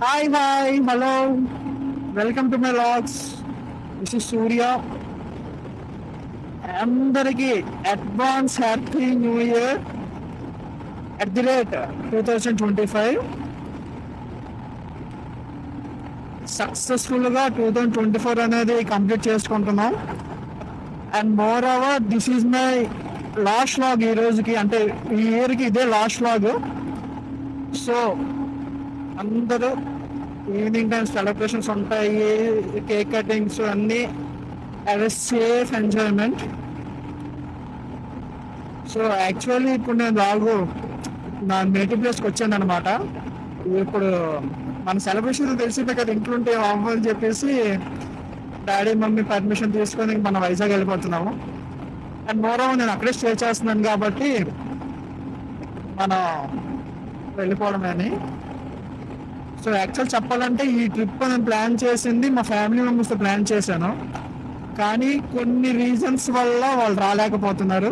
Hi hi hello, welcome to my vlogs. This is Surya. అందరికీ advance happy new year at the rate 2025. సక్సెస్ఫుల్గా 2024 అనేది complete చేసుకుంటున్నాం. And moreover this is my last vlog ఈ రోజుకి, అంటే ఈ ఇయర్కి ఇదే లాస్ట్ లాగ్. సో అందరూ ఈవినింగ్ టైం సెలబ్రేషన్స్ ఉంటాయి, కేక్ కటింగ్స్ అన్నీ, అదే సేఫ్ ఎంజాయ్మెంట్. సో యాక్చువల్లీ ఇప్పుడు నేను నా నేటివ్ ప్లేస్కి వచ్చాను అనమాట. ఇప్పుడు మన సెలబ్రేషన్ తెలిసిందే కదా, ఇంట్లో ఉంటే అవ్వని చెప్పేసి డాడీ మమ్మీ పర్మిషన్ తీసుకొని మన వైజాగ్ వెళ్ళిపోతున్నాము. అండ్ మోరోవర్ నేను అక్కడే స్టే చేస్తున్నాను కాబట్టి మనం వెళ్ళిపోవడమని. సో యాక్చువల్ చెప్పాలంటే ఈ ట్రిప్ నేను ప్లాన్ చేసింది మా ఫ్యామిలీ మెంబర్స్తో ప్లాన్ చేశాను, కానీ కొన్ని రీజన్స్ వల్ల వాళ్ళు రాలేకపోతున్నారు.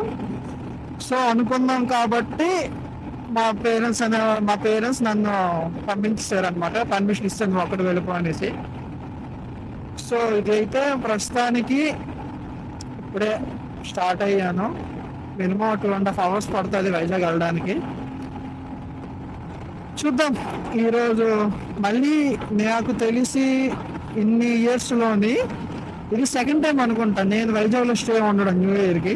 సో అనుకున్నాం కాబట్టి మా పేరెంట్స్ నన్ను పంపించారు అనమాట, పర్మిషన్ ఇస్తాను నువ్వు అక్కడ వెళ్ళిపో అనేసి. సో ఇదైతే ప్రస్తుతానికి ఇప్పుడే స్టార్ట్ అయ్యాను. మినిమం 2.5 hours పడుతుంది వైజాగ్ వెళ్ళడానికి. చూద్దాం. ఈరోజు మళ్ళీ నాకు తెలిసి ఇన్ని ఇయర్స్లోని ఇది సెకండ్ టైం అనుకుంటా నేను వైజాగ్లో స్టే ఉండడం న్యూ ఇయర్కి.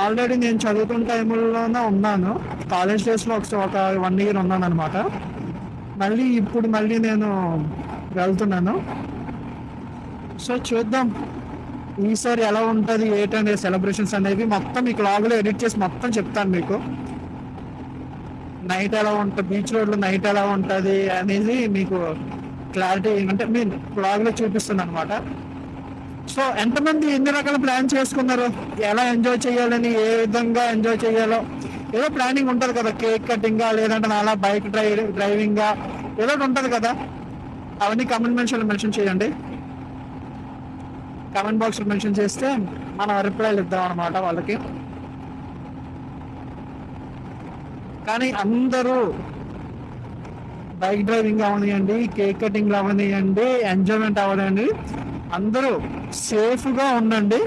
ఆల్రెడీ నేను చదువుతున్న టైంలోనే ఉన్నాను, కాలేజ్ డేస్లో ఒక 1 year ఉన్నాను అనమాట. ఇప్పుడు నేను వెళ్తున్నాను. సో చూద్దాం ఈసారి ఎలా ఉంటుంది ఏంటనే సెలబ్రేషన్స్ అనేవి మొత్తం మీకు లాగ్లో ఎడిట్ చేసి మొత్తం చెప్తాను మీకు. నైట్ ఎలా ఉంటుంది, బీచ్ రోడ్లో నైట్ ఎలా ఉంటుంది అనేది మీకు క్లారిటీ అంటే మీరు బ్లాగ్లో చూపిస్తుంది అనమాట. సో ఎంతమంది ఎన్ని రకాల ప్లాన్ చేసుకున్నారు, ఎలా ఎంజాయ్ చేయాలని, ఏ విధంగా ఎంజాయ్ చేయాలో ఏదో ప్లానింగ్ ఉంటుంది కదా, కేక్ కటింగా లేదంటే అలా బైక్ డ్రైవింగ్గా ఏదో ఉంటుంది కదా. అవన్నీ కామెంట్ మెన్షన్ చేయండి. కామెంట్ బాక్స్లో మెన్షన్ చేస్తే మనం రిప్లైలు ఇద్దాం అనమాట వాళ్ళకి. కానీ అందరూ బైక్ డ్రైవింగ్ అవనివ్వండి, కేక్ కటింగ్ అవనివ్వండి, ఎంజాయ్మెంట్ అవనివ్వండి, అందరూ సేఫ్గా ఉండండి.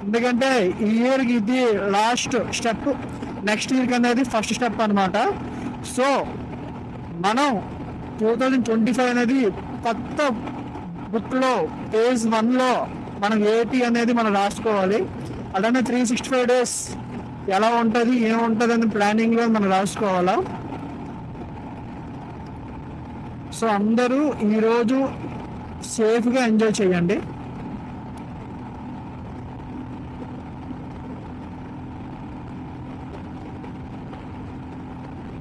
ఎందుకంటే ఈ ఇయర్కి ఇది లాస్ట్ స్టెప్, నెక్స్ట్ ఇయర్కి అనేది ఫస్ట్ స్టెప్ అనమాట. సో మనం 2025 అనేది కొత్త బుక్లో phase 1లో మనం ఏటి అనేది మనం రాసుకోవాలి. అలానే 365 days ఎలా ఉంటుంది ఏముంటుంది అని ప్లానింగ్లో మనం రాసుకోవాలా. సో అందరూ ఈరోజు సేఫ్గా ఎంజాయ్ చేయండి.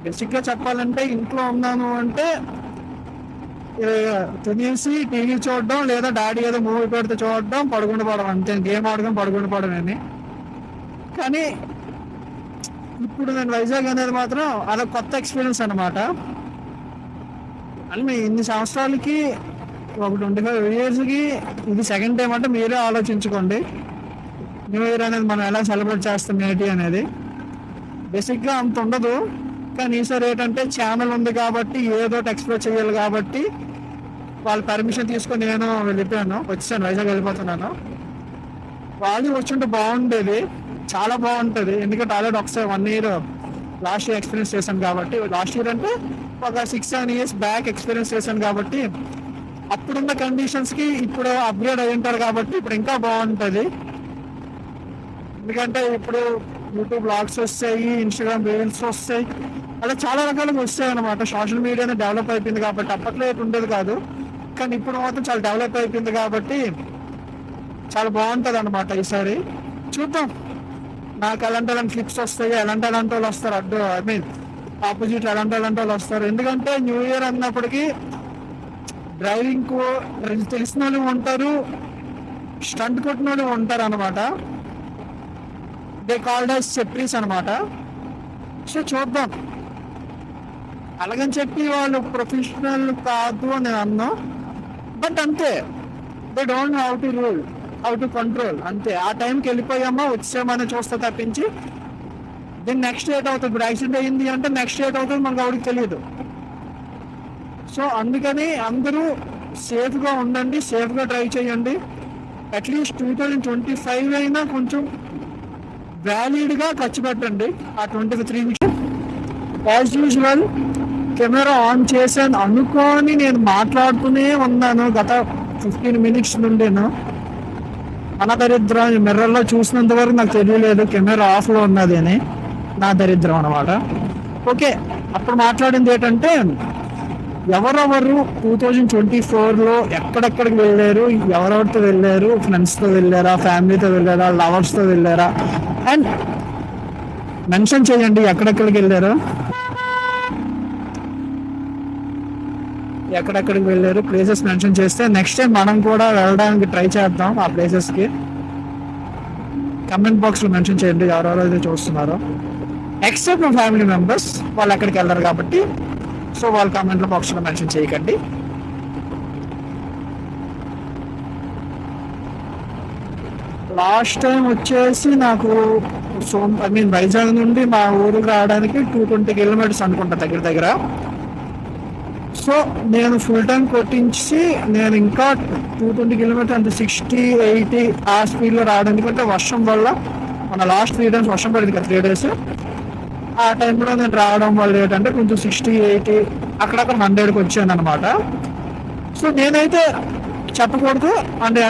బేసిక్గా చెప్పాలంటే ఇంట్లో ఉన్నాను అంటే తినేసి టీవీ చూడడం, లేదా డాడీ ఏదో మూవీ పెడితే చూడడం, పడుకుండిపోవడం, అంతే. గేమ్ ఆడడం, పడుకుండిపోవడం అని. కానీ ఇప్పుడు నేను వైజాగ్ అనేది మాత్రం అదొక కొత్త ఎక్స్పీరియన్స్ అనమాట. అని ఇన్ని సంవత్సరాలకి ఒక 25 yearsకి ఇది సెకండ్ టైం అంటే మీరే ఆలోచించుకోండి న్యూ ఇయర్ అనేది మనం ఎలా సెలబ్రేట్ చేస్తాం ఏంటి అనేది. బేసిక్గా అంత ఉండదు, కానీ ఈసారి ఏంటంటే ఛానల్ ఉంది కాబట్టి ఏదో ఎక్స్ప్లోర్ చేయాలి కాబట్టి వాళ్ళు పర్మిషన్ తీసుకొని నేను వచ్చాను వైజాగ్ వెళ్ళిపోతున్నాను. వాళ్ళు వచ్చుంటే బాగుండేది, చాలా బాగుంటుంది. ఎందుకంటే ఆల్రెడీ ఒకసారి 1 year లాస్ట్ ఇయర్ ఎక్స్పీరియన్స్ చేశాను కాబట్టి, లాస్ట్ ఇయర్ అంటే ఒక 6-7 years బ్యాక్ ఎక్స్పీరియన్స్ చేశాను కాబట్టి అప్పుడున్న కండిషన్స్కి ఇప్పుడు అప్గ్రేడ్ అయి ఉంటారు కాబట్టి ఇప్పుడు ఇంకా బాగుంటుంది. ఎందుకంటే ఇప్పుడు యూట్యూబ్ బ్లాగ్స్ వస్తాయి, ఇన్స్టాగ్రామ్ రీల్స్ వస్తాయి, అలా చాలా రకాలుగా వస్తాయి అనమాట. సోషల్ మీడియానే డెవలప్ అయిపోయింది కాబట్టి అప్పట్లో ఏది ఉండేది కాదు, కానీ ఇప్పుడు మాత్రం చాలా డెవలప్ అయిపోయింది కాబట్టి చాలా బాగుంటుంది అనమాట. ఈసారి చూద్దాం నాకు ఎలాంటి క్లిప్స్ వస్తాయి, ఎలాంటి వాళ్ళు వస్తారు, ఆపోజిట్ ఎలాంటి వాళ్ళు వస్తారు. ఎందుకంటే న్యూ ఇయర్ అన్నప్పటికీ డ్రైవింగ్ తెలిసిన వాళ్ళు ఉంటారు, స్టంట్ కొట్టిన వాళ్ళు ఉంటారు అనమాట. దే కాల్డ్ యాజ్ చెప్రీస్ అనమాట. సో చూద్దాం. అలాగని చెప్పి వాళ్ళు ప్రొఫెషనల్ కాదు అని నేను అన్నా, బట్ అంతే, they don't how to rule, how to control, అంతే. ఆ టైంకి వెళ్ళిపోయామా వచ్చామని చూస్తే తప్పించి దీన్ని నెక్స్ట్ డేట్ అవుతుంది. ఇప్పుడు యాక్సిడెంట్ అయ్యింది అంటే నెక్స్ట్ డేట్ అవుతుంది మనకు ఎవరికి తెలియదు. సో అందుకని అందరూ సేఫ్గా ఉండండి, సేఫ్గా డ్రైవ్ చేయండి. అట్లీస్ట్ 2025 అయినా కొంచెం వ్యాలిడ్గా ఖర్చు పెట్టండి. ఆ 23 weeks as usual camera on చేశాను అనుకొని నేను మాట్లాడుతూనే ఉన్నాను గత 15 మినిట్స్ నుండేను. మన దరిద్రం మిర్రర్లో చూసినంత వరకు నాకు తెలియలేదు కెమెరా ఆఫ్లో ఉన్నది అని. నా దరిద్రం అనమాట. ఓకే, అప్పుడు మాట్లాడింది ఏంటంటే ఎవరెవరు 2024లో ఎక్కడెక్కడికి వెళ్ళారు, ఎవరెవరితో వెళ్ళారు, ఫ్రెండ్స్తో వెళ్ళారా, ఫ్యామిలీతో వెళ్ళారా, లవర్స్తో వెళ్ళారా, అండ్ మెన్షన్ చేయండి ఎక్కడెక్కడికి వెళ్ళారు, ఎక్కడెక్కడికి వెళ్ళారు, ప్లేసెస్ మెన్షన్ చేస్తే నెక్స్ట్ టైం మనం కూడా వెళ్ళడానికి ట్రై చేద్దాం. ఆ ప్లేసెస్కి కమెంట్ బాక్స్లో మెన్షన్ చేయండి ఎవరెవరైతే చూస్తున్నారో. ఎక్సెప్ట్ మా ఫ్యామిలీ మెంబర్స్, వాళ్ళు ఎక్కడికి వెళ్ళరు కాబట్టి సో వాళ్ళు కామెంట్లో బాక్స్లో మెన్షన్ చేయకండి. లాస్ట్ టైం వచ్చేసి నాకు వైజాగ్ నుండి మా ఊరికి రావడానికి 220 కిలోమీటర్స్ అనుకుంటా దగ్గర దగ్గర. సో నేను ఫుల్ టైం కొట్టించి నేను ఇంకా 220 కిలోమీటర్స్ అంటే 60-80 ఆ స్పీడ్లో రావడానికి, అంటే వర్షం వల్ల మన లాస్ట్ 3 days వర్షం పడింది కదా 3 days. ఆ టైంలో నేను రావడం వల్ల ఏంటంటే కొంచెం 60-80 అక్కడక్కడ 100కి వచ్చాను అనమాట. సో నేనైతే చెప్పకూడదు అంటే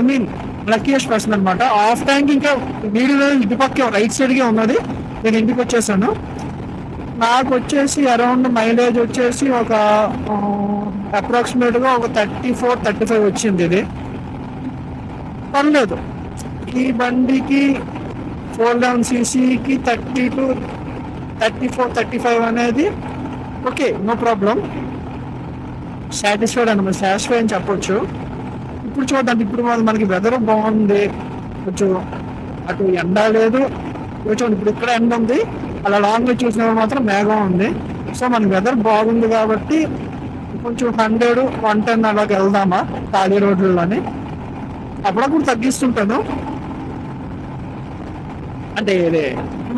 లక్కీయెస్ట్ పర్సన్ అనమాట. ఆఫ్ ట్యాంక్ ఇంకా వీడియో ఇటు పక్క రైట్ సైడ్గా ఉన్నది. నేను ఇంటికి వచ్చేసాను. నాకు వచ్చేసి అరౌండ్ మైలేజ్ వచ్చేసి ఒక అప్రాక్సిమేట్గా ఒక 34-35 వచ్చింది. ఇది పర్లేదు. ఈ బండికి 411cc 34-35 అనేది ఓకే, నో ప్రాబ్లం. సాటిస్ఫైడ్ అనమాట, సాటిస్ఫై అని చెప్పొచ్చు. ఇప్పుడు చూడండి, ఇప్పుడు మనకి వెదర్ బాగుంది, కొంచెం అటు ఎండ లేదు. కొంచెం ఇప్పుడు ఇక్కడ ఎండ ఉంది, అలా లాంగ్లో చూసినప్పుడు మాత్రం మేఘం ఉంది. సో మనకి వెదర్ బాగుంది కాబట్టి కొంచెం 100-110 అలాగే వెళ్దామా ఖాళీ రోడ్లలోని. అప్పుడప్పుడు తగ్గిస్తుంటాను. అంటే ఇది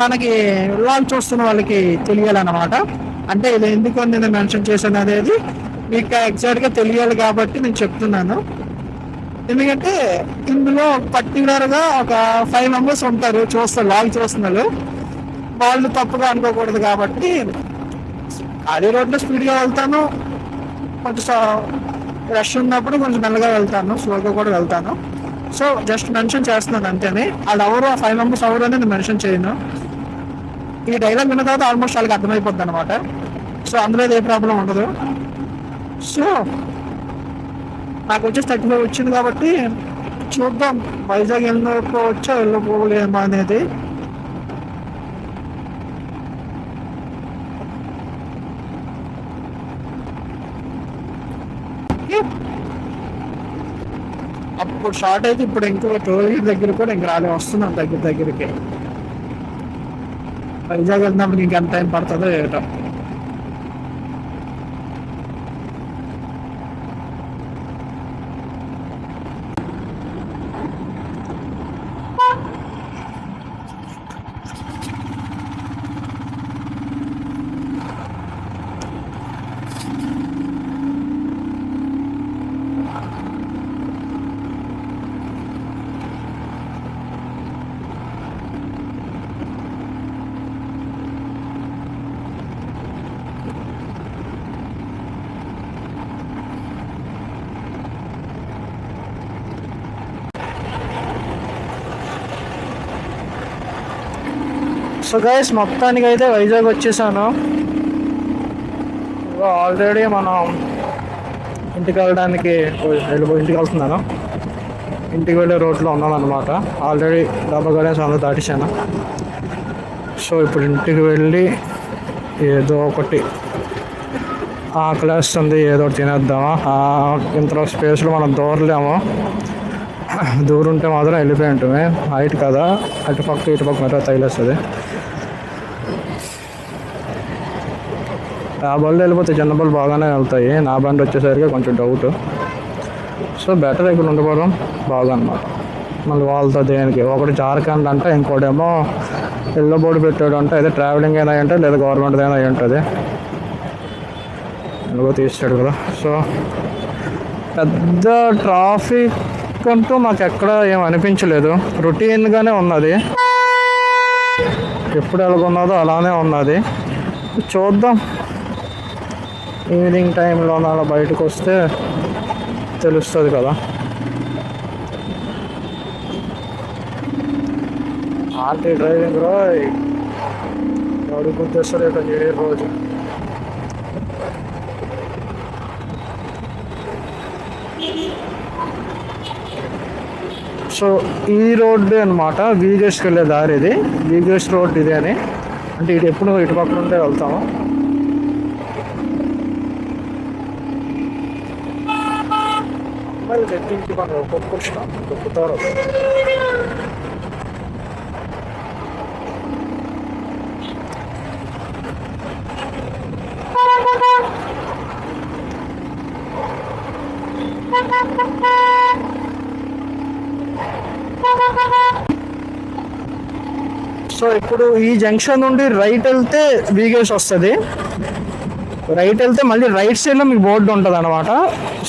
మనకి లాంగ్ చూస్తున్న వాళ్ళకి తెలియాలన్నమాట. అంటే ఇది ఎందుకు నేను మెన్షన్ చేశాను అనేది మీకు ఎగ్జాక్ట్గా తెలియాలి కాబట్టి నేను చెప్తున్నాను. ఎందుకంటే ఇందులో పర్టికులర్గా ఒక 5 మెంబర్స్ ఉంటారు లాగ్ చూస్తున్నారు. వాళ్ళు తప్పుగా అనుకోకూడదు కాబట్టి అదే రోడ్లో స్పీడ్గా వెళ్తాను, కొంచెం రష్ ఉన్నప్పుడు కొంచెం మెల్లగా వెళ్తాను, స్లోగా కూడా వెళ్తాను. సో జస్ట్ మెన్షన్ చేస్తున్నాను అంతేనే. వాళ్ళు ఎవరు ఆ 5 మెంబర్స్ ఎవరు అనేది నేను మెన్షన్ చేయను. ఈ డైలాగ్ విన్న తర్వాత ఆల్మోస్ట్ వాళ్ళకి అర్థమైపోద్ది అనమాట. సో అందులో ఏ ప్రాబ్లం ఉండదు. సో నాకు వచ్చేసి 35 వచ్చింది కాబట్టి చూద్దాం వైజాగ్ వెళ్ళిపోవచ్చా వెళ్ళిపోలేమా అనేది. అప్పుడు షార్ట్ అయితే ఇప్పుడు ఇంకో టోల్ దగ్గర కూడా ఇంక వస్తున్నాం దగ్గరికి. వైజాగ్ వెళ్తున్నప్పుడు ఇంకెంత టైం పడుతుందో ఏటో. సో గైస్ మొత్తానికి అయితే వైజాగ్ వచ్చేసాను. ఆల్రెడీ మనం ఇంటికి వెళ్ళడానికి ఇంటికి వెళ్తున్నాను. ఇంటికి వెళ్ళే రోడ్లో ఉన్నాను అనమాట. ఆల్రెడీ డాబా గార్డెన్స్ అందరూ దాటిసాను. సో ఇప్పుడు ఇంటికి వెళ్ళి ఏదో ఒకటి ఆకలేస్తుంది, ఏదో ఒకటి తినేద్దామా. ఇంత స్పేస్లో మనం దూరలేము. దూరుంటే మాత్రం వెళ్ళిపోయి ఉంటుంది. హైట్ కదా, అటుపక్క ఇటుపక్క మరి తగిలేస్తుంది. ఆ బండి వెళ్ళిపోతే చిన్న బళ్ళు బాగానే వెళ్తాయి. నా బండి వచ్చేసరికి కొంచెం డౌట్. సో బెటర్ ఇక్కడ ఉండిపోవడం బాగా అన్నమాట. మళ్ళీ వాళ్ళతో దేనికి ఒకటి జార్ఖండ్ అంటే, ఇంకోటేమో ఎల్లో బోర్డు పెట్టాడు అంటే అయితే ట్రావెలింగ్ అయినా అంటే లేదా గవర్నమెంట్ అయినా అయి ఉంటుంది. ఎలాగో తీస్తాడు కదా. సో పెద్ద ట్రాఫిక్ అంటూ మాకు ఎక్కడ ఏం అనిపించలేదు, రొటీన్గానే ఉన్నది, ఎప్పుడు ఎలాగున్నదో అలానే ఉన్నది. చూద్దాం, ఈవినింగ్ టైంలో అలా బయటకు వస్తే తెలుస్తుంది కదా. ఆంటీ డ్రైవింగ్ రోయ్ ఎవరికి గుర్తొస్తారు ఇక్కడ న్యూ ఇయర్ రోజు. సో ఈ రోడ్డు అనమాట వీగేష్కి వెళ్ళే దారి, ఇది వీగేష్ రోడ్ ఇది అని, అంటే ఇటు ఎప్పుడు ఇటు పక్కన ఉంటే వెళ్తాము. అమ్మాయిలు తెప్పించి మనం ఒక్కొక్క దొక్కుతారు. సో ఇప్పుడు ఈ జంక్షన్ నుండి రైట్ వెళ్తే వీగేష్ వస్తుంది, రైట్ వెళ్తే మళ్ళీ రైట్ సైడ్లో మీకు బోర్డు ఉంటుంది అనమాట.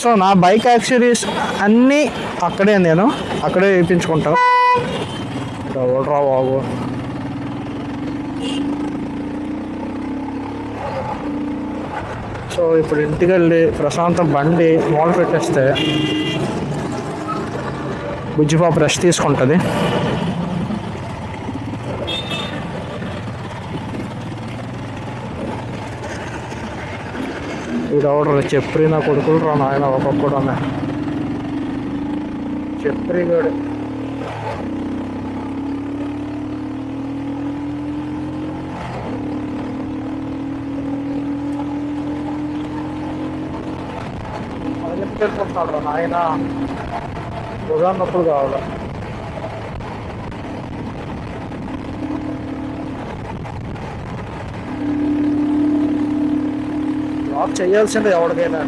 సో నా బైక్ యాక్సెసరీస్ అన్నీ అక్కడే, నేను అక్కడే వేయించుకుంటాను. రా బాబు, సో ఇప్పుడు ఇంటికి వెళ్ళి ప్రశాంతం బండి మూల పెట్టేస్తే బుజ్జిపాప రెస్ట్ తీసుకుంటుంది. వీడెవడరు చెప్పి నా కొడుకులు రా నాయన, ఒక్కొక్కడనే చెప్పిగాడు. వెళ్ళిపోతున్నాడు రా నాయన, ఉదాహరణ నొప్పులు కావాలి. జాబ్ చేయాల్సిందే ఎవరికైనా.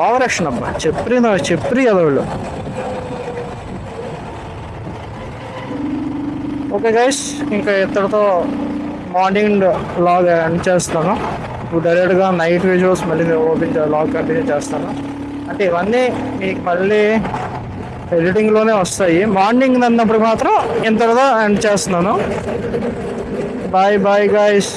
ఓవరాక్షన్ అబ్బా, చెప్పి అదవాళ్ళు. ఓకే గైస్, ఇంకా ఇతడితో మార్నింగ్ లాగ్ ఎండ్ చేస్తాను. ఇప్పుడు డైరెక్ట్గా నైట్ విజువల్స్ మళ్ళీ లాగ్ కంటిన్యూ చేస్తాను. అంటే ఇవన్నీ మీకు మళ్ళీ ఎడిటింగ్లోనే వస్తాయి. మార్నింగ్ అన్నప్పుడు మాత్రం ఇంతలో ఎండ్ చేస్తున్నాను. Bye bye guys.